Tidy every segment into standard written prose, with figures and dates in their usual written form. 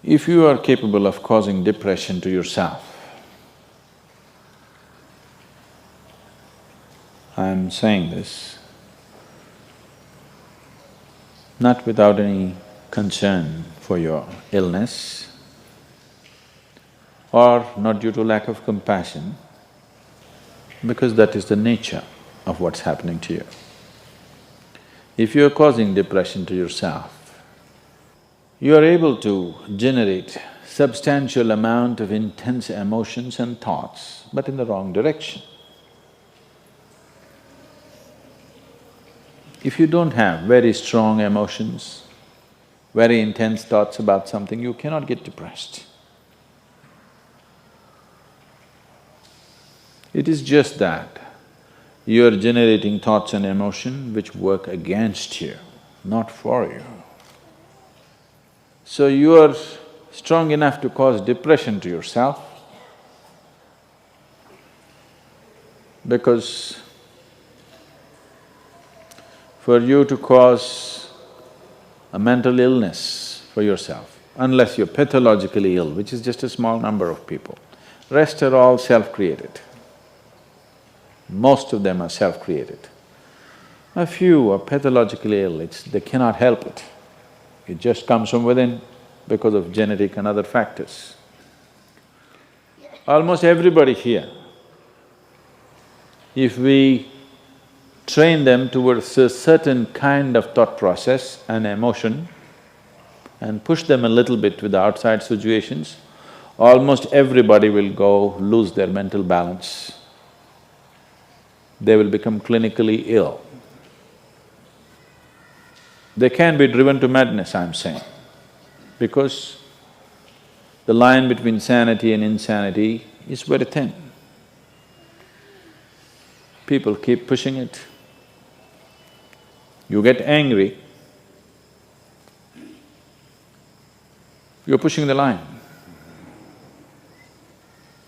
If you are capable of causing depression to yourself, I'm saying this not without any concern for your illness or not due to lack of compassion, because that is the nature of what's happening to you. If you're causing depression to yourself, you are able to generate substantial amount of intense emotions and thoughts, but in the wrong direction. If you don't have very strong emotions, very intense thoughts about something, you cannot get depressed. It is just that you are generating thoughts and emotion which work against you, not for you. So you are strong enough to cause depression to yourself because for you to cause a mental illness for yourself, unless you're pathologically ill, which is just a small number of people, rest are all self-created. Most of them are self-created. A few are pathologically ill, they cannot help it. It just comes from within because of genetic and other factors. Almost everybody here, if we train them towards a certain kind of thought process and emotion and push them a little bit with the outside situations, almost everybody will go lose their mental balance. They will become clinically ill. They can be driven to madness, I'm saying, because the line between sanity and insanity is very thin. People keep pushing it. You get angry, you're pushing the line.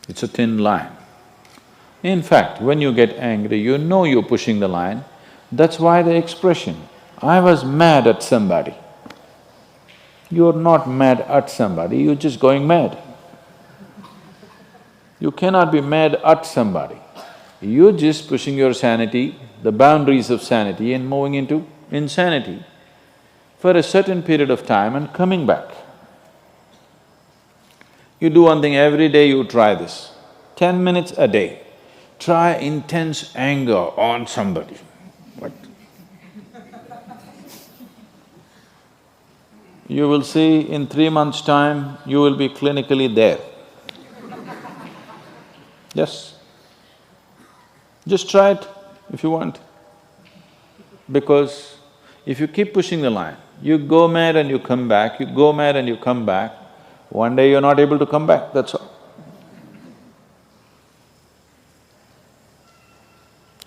It's a thin line. In fact, when you get angry, you know you're pushing the line. That's why the expression, I was mad at somebody. You're not mad at somebody, you're just going mad. You cannot be mad at somebody. You're just pushing your sanity, the boundaries of sanity and moving into insanity for a certain period of time and coming back. You do one thing every day, you try this, 10 minutes a day. Try intense anger on somebody. What? You will see in 3 months' time, you will be clinically there. Yes. Just try it if you want. Because if you keep pushing the line, you go mad and you come back, you go mad and you come back, one day you're not able to come back, that's all.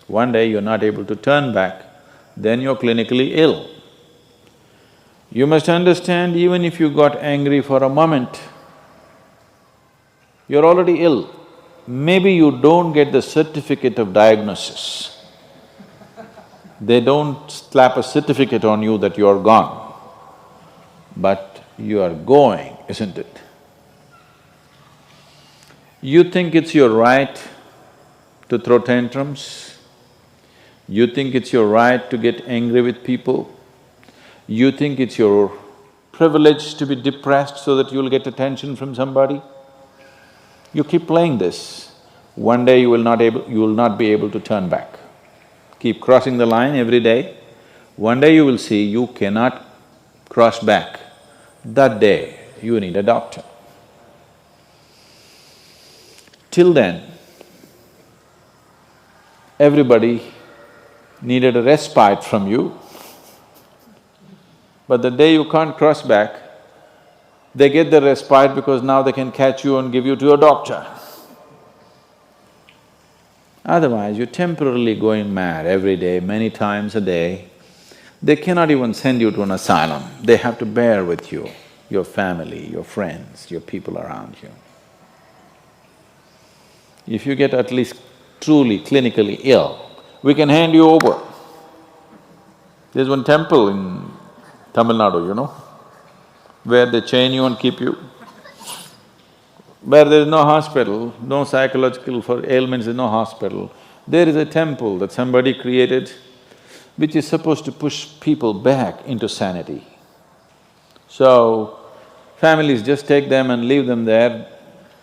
One day you're not able to turn back, then you're clinically ill. You must understand, even if you got angry for a moment, you're already ill. Maybe you don't get the certificate of diagnosis. They don't slap a certificate on you that you're gone, but you are going, isn't it? You think it's your right to throw tantrums, you think it's your right to get angry with people, you think it's your privilege to be depressed so that you'll get attention from somebody. You keep playing this, one day you will not be able to turn back. Keep crossing the line every day, one day you will see you cannot cross back. That day, you need a doctor. Till then, everybody needed a respite from you, but the day you can't cross back, they get the respite because now they can catch you and give you to a doctor. Otherwise, you're temporarily going mad every day, many times a day. They cannot even send you to an asylum, they have to bear with you, your family, your friends, your people around you. If you get at least truly clinically ill, we can hand you over. There's one temple in Tamil Nadu, where they chain you and keep you. Where there is no hospital, no psychological for ailments, there's no hospital, there is a temple that somebody created which is supposed to push people back into sanity. So, families just take them and leave them there,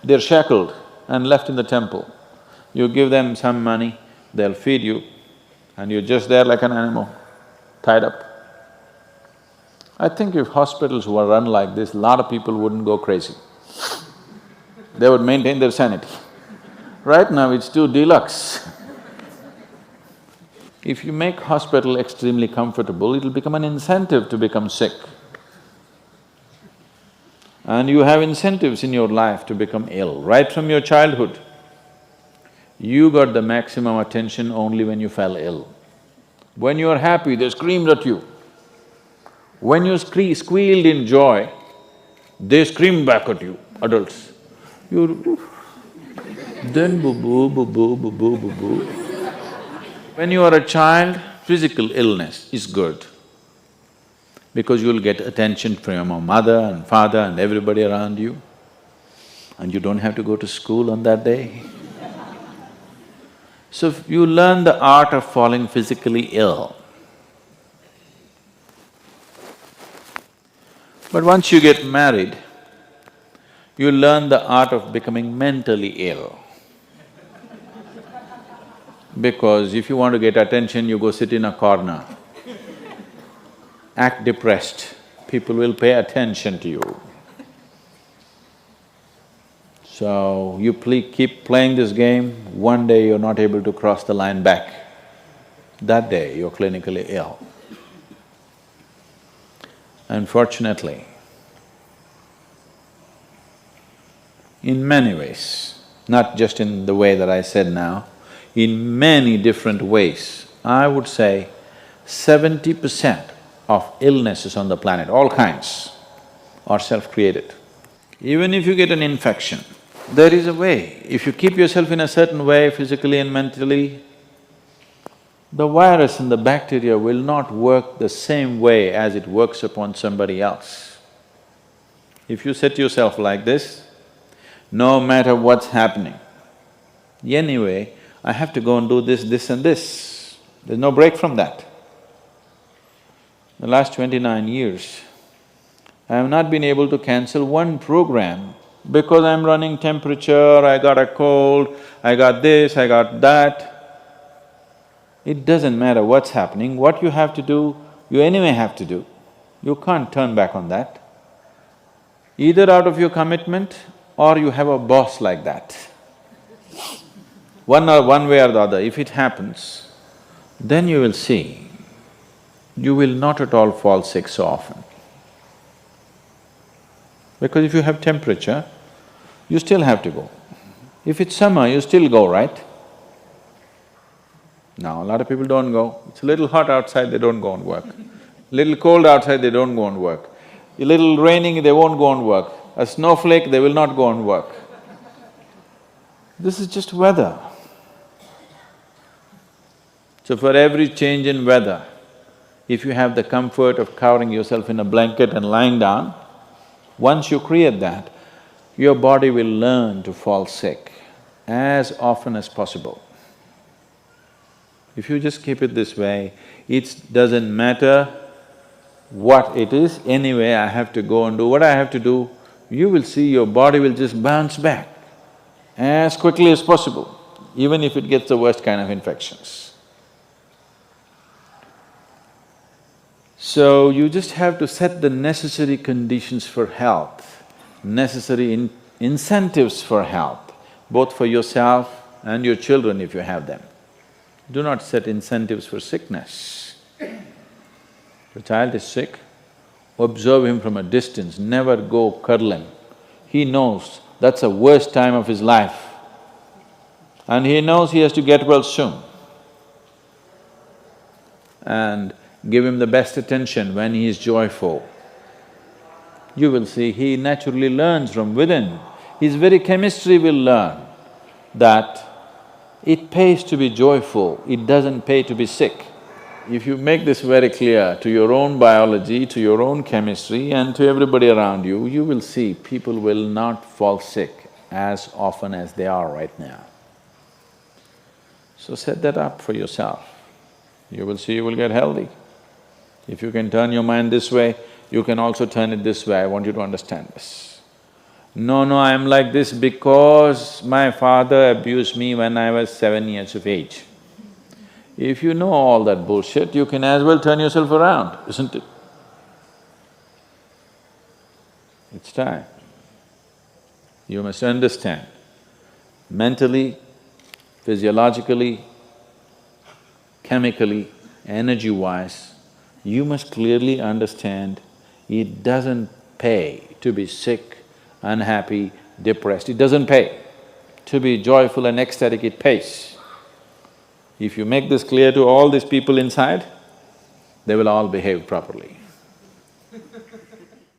they're shackled and left in the temple. You give them some money, they'll feed you, and you're just there like an animal, tied up. I think if hospitals were run like this, a lot of people wouldn't go crazy. They would maintain their sanity. Right now it's too deluxe. If you make hospital extremely comfortable, it'll become an incentive to become sick. And you have incentives in your life to become ill, right from your childhood. You got the maximum attention only when you fell ill. When you are happy, they screamed at you. When you squealed in joy, they screamed back at you, adults. You… then boo-boo, boo-boo, boo-boo, boo-boo. When you are a child, physical illness is good because you'll get attention from your mother and father and everybody around you, and you don't have to go to school on that day. So you learn the art of falling physically ill. But once you get married, you learn the art of becoming mentally ill. Because if you want to get attention, you go sit in a corner, act depressed, people will pay attention to you. So, you keep playing this game, one day you're not able to cross the line back. That day, you're clinically ill. Unfortunately, in many ways, not just in the way that I said now, in many different ways, I would say 70% of illnesses on the planet, all kinds, are self-created. Even if you get an infection, there is a way. If you keep yourself in a certain way, physically and mentally, the virus and the bacteria will not work the same way as it works upon somebody else. If you set yourself like this, no matter what's happening, anyway, I have to go and do this, this and this. There's no break from that. The last 29 years, I have not been able to cancel one program because I'm running temperature, I got a cold, I got this, I got that. It doesn't matter what's happening, what you have to do, you anyway have to do. You can't turn back on that. Either out of your commitment or you have a boss like that. One way or the other, if it happens, then you will see, you will not at all fall sick so often. Because if you have temperature, you still have to go. If it's summer, you still go, right? Now, a lot of people don't go. It's a little hot outside, they don't go and work. Little cold outside, they don't go and work. A little raining, they won't go and work. A snowflake, they will not go and work. This is just weather. So for every change in weather, if you have the comfort of covering yourself in a blanket and lying down, once you create that, your body will learn to fall sick as often as possible. If you just keep it this way, it doesn't matter what it is, anyway I have to go and do what I have to do, you will see your body will just bounce back as quickly as possible, even if it gets the worst kind of infections. So, you just have to set the necessary conditions for health, necessary incentives for health, both for yourself and your children if you have them. Do not set incentives for sickness. The child is sick, observe him from a distance, never go cuddle him. He knows that's the worst time of his life and he knows he has to get well soon. And give him the best attention when he is joyful. You will see he naturally learns from within. His very chemistry will learn that it pays to be joyful, it doesn't pay to be sick. If you make this very clear to your own biology, to your own chemistry and to everybody around you, you will see people will not fall sick as often as they are right now. So set that up for yourself. You will see you will get healthy. If you can turn your mind this way, you can also turn it this way. I want you to understand this. No, I'm like this because my father abused me when I was 7 years of age. If you know all that bullshit, you can as well turn yourself around, isn't it? It's time. You must understand, mentally, physiologically, chemically, energy-wise, you must clearly understand it doesn't pay to be sick, unhappy, depressed. It doesn't pay. To be joyful and ecstatic, it pays. If you make this clear to all these people inside, they will all behave properly.